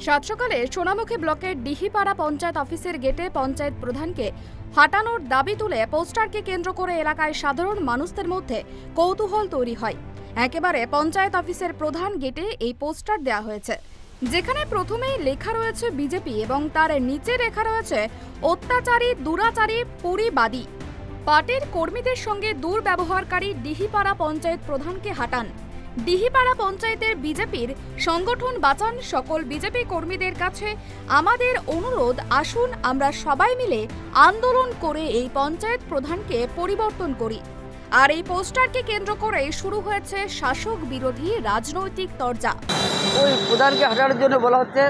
সাত সকালে সোনামুখী ব্লকের ডিহিপাড়া পঞ্চায়েত অফিসের গেটে পঞ্চায়েত প্রধানকে হাঁটানোর দাবি তুলে পোস্টারকে কেন্দ্র করে এলাকায় সাধারণ মানুষদের মধ্যে কৌতূহল তৈরি হয়। একেবারে পঞ্চায়েত অফিসের প্রধান গেটে এই পোস্টার দেওয়া হয়েছে, যেখানে প্রথমেই লেখা রয়েছে বিজেপি এবং তার নিচে লেখা রয়েছে অত্যাচারী দুরাচারী পরিবাদী। পার্টির কর্মীদের সঙ্গে দুর্ব্যবহারকারী ডিহিপাড়া পঞ্চায়েত প্রধানকে হাঁটান। ডিহিপাড়া পঞ্চায়েতের বিজেপির সংগঠন বাঁচান সকল বিজেপি কর্মীদের কাছে আমাদের অনুরোধ, আসুন আমরা সবাই মিলে আন্দোলন করে এই পঞ্চায়েত প্রধানকে পরিবর্তন করি। আর এই পোস্টারকে কেন্দ্র করে শুরু হয়েছে শাসক বিরোধী রাজনৈতিক তরজা। ওই প্রধানকে হাঁটানোর জন্য বলা হচ্ছে,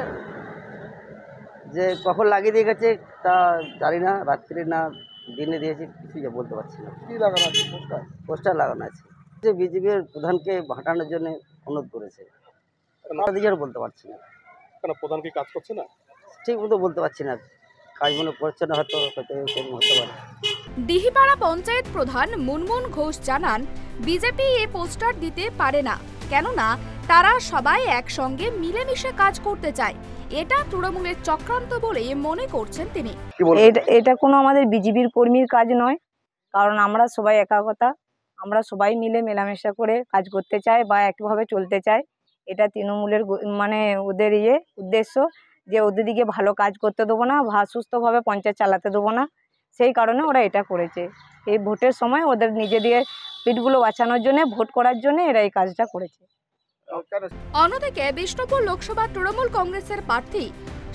যে কখন লাগিয়ে দিয়ে গেছে তা জানি না, রাত্রি না দিনে দিয়েছি কিছু বলতে পারছি না। কি লাগানো আছে? পোস্টার লাগানো আছে যে বিজেপির প্রধানকে হাঁটানোর জন্য অনুরোধ করেছে। বলতে পারছি না কেন প্রধান কি কাজ করছে না? ঠিক মতো বলতে পারছি না, কাজ মনে করছে না, হয়তো হতে পারে। ডিহিপাড়া পঞ্চায়েত প্রধান মুনমুন ঘোষ জানান, বিজেপি এই পোস্টার দিতে পারে না, কেননা তারা সবাই একসঙ্গে মিলেমিশে কাজ করতে চায়। এটা তৃণমূলের চক্রান্ত বলে মনে করছেন তিনি। এটা কোনো আমাদের বিজেপির কর্মীর কাজ নয়, কারণ আমরা সবাই একাকতা, আমরা সবাই মিলে মেলামেশা করে কাজ করতে চাই বা একভাবে চলতে চাই। এটা তৃণমূলের মানে ওদের উদ্দেশ্য যে ওদের দিকে ভালো কাজ করতে দেবো না, সুস্থভাবে পঞ্চায়েত চালাতে দেবো না, সেই কারণে ওরা এটা করেছে। এই ভোটের সময় ওদের নিজেদের পিঠগুলো বাঁচানোর জন্য, ভোট করার জন্য এরা এই কাজটা করেছে। অন্যদিকে বিষ্ণুপুর লোকসভা তৃণমূল কংগ্রেসের প্রার্থী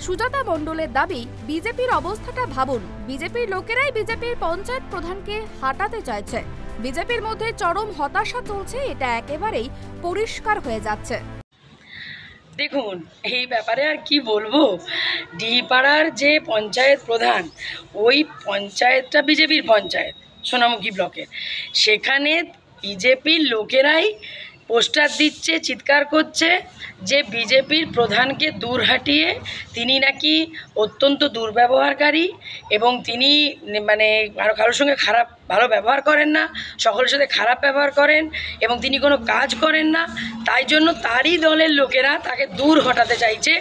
সুজাতা মণ্ডলের দাবি, বিজেপির অবস্থাটা ভাবুন, বিজেপির লোকেরাই বিজেপির পঞ্চায়েত প্রধানকে হাঁটাতে চাইছে। বিজেপির মধ্যে চরম হতাশা চলছে, এটা একেবারেই পরিষ্কার হয়ে যাচ্ছে। দেখুন, এই ব্যাপারে আর কি বলবো, ডিহিপাড়ার যে পঞ্চায়েত প্রধান, ওই পঞ্চায়েতটা বিজেপির পঞ্চায়েত সোনামুখী ব্লকের, সেখানে বিজেপির লোকেরাই পোস্টার দিচ্ছে, চিৎকার করছে যে বিজেপির প্রধানকে দূর হাঁটিয়ে তিনি নাকি অত্যন্ত দুর্ব্যবহারকারী এবং তিনি মানে কারোর সঙ্গে ভালো ব্যবহার করেন না, সকলের সাথে খারাপ ব্যবহার করেন এবং তিনি কোনো কাজ করেন না। তাই জন্য তারই দলের লোকেরা তাকে দূর হটাতে চাইছে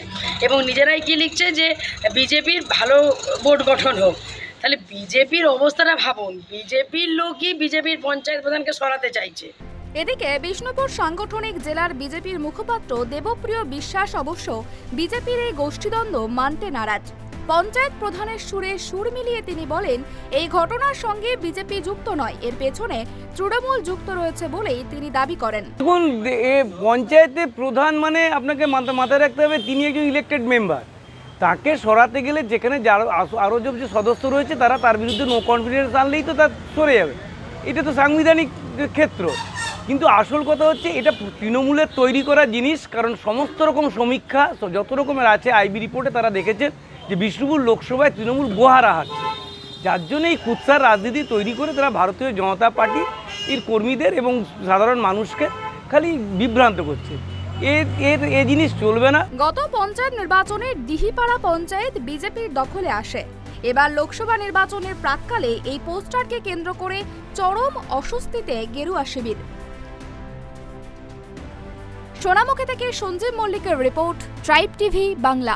এবং নিজেরাই কি লিখছে যে বিজেপির ভালো বোর্ড গঠন হোক। তাহলে বিজেপির অবস্থাটা ভাবুন, বিজেপির লোকই বিজেপির পঞ্চায়েত প্রধানকে সরাতে চাইছে। এদিকে বিষ্ণুপুর সাংগঠনিক জেলার বিজেপির মুখপাত্র দেবপ্রিয় বিশ্বাস অবশ্য বিজেপির এই গোষ্ঠীদ্বন্দ্ব মানতে নারাজ। পঞ্চায়েত প্রধানের সুরে সুর মিলিয়ে তিনি বলেন, এই ঘটনার সঙ্গে বিজেপি যুক্ত নয়, এর পেছনে তৃণমূল যুক্ত রয়েছে বলেই তিনি দাবি করেন। দেখুন, পঞ্চায়েতের প্রধান মানে আপনাকে মাথায় রাখতে হবে তিনি একজন ইলেক্টেড মেম্বার। তাকে সরাতে গেলে যেখানে আরও যে সদস্য রয়েছে তারা তার বিরুদ্ধে নো কনফিডেন্স আনলেই তো তার সরে যাবে, এটা তো সাংবিধানিক ক্ষেত্র। কিন্তু আসল কথা হচ্ছে এটা তৃণমূলের তৈরি করা জিনিস, কারণ সমস্ত রকম সমীক্ষা যত রকমের আছে আইবি রিপোর্টে তারা দেখেছেন যে বিষ্ণুপুর লোকসভায় তৃণমূল গোহারা হাঁটছে, যার জন্য এই কুৎসার রাজনীতি তৈরি করে তারা ভারতীয় জনতা পার্টি এর কর্মীদের এবং সাধারণ মানুষকে খালি বিভ্রান্ত করছে। এ জিনিস চলবে না। গত পঞ্চায়েত নির্বাচনে ডিহিপাড়া পঞ্চায়েত বিজেপির দখলে আসে। এবার লোকসভা নির্বাচনের প্রাক্কালে এই পোস্টারকে কেন্দ্র করে চরম অস্বস্তিতে গেরুয়া শিবির। সোনামুখী থেকে সঞ্জীব মল্লিকের রিপোর্ট, ট্রাইব টিভি বাংলা।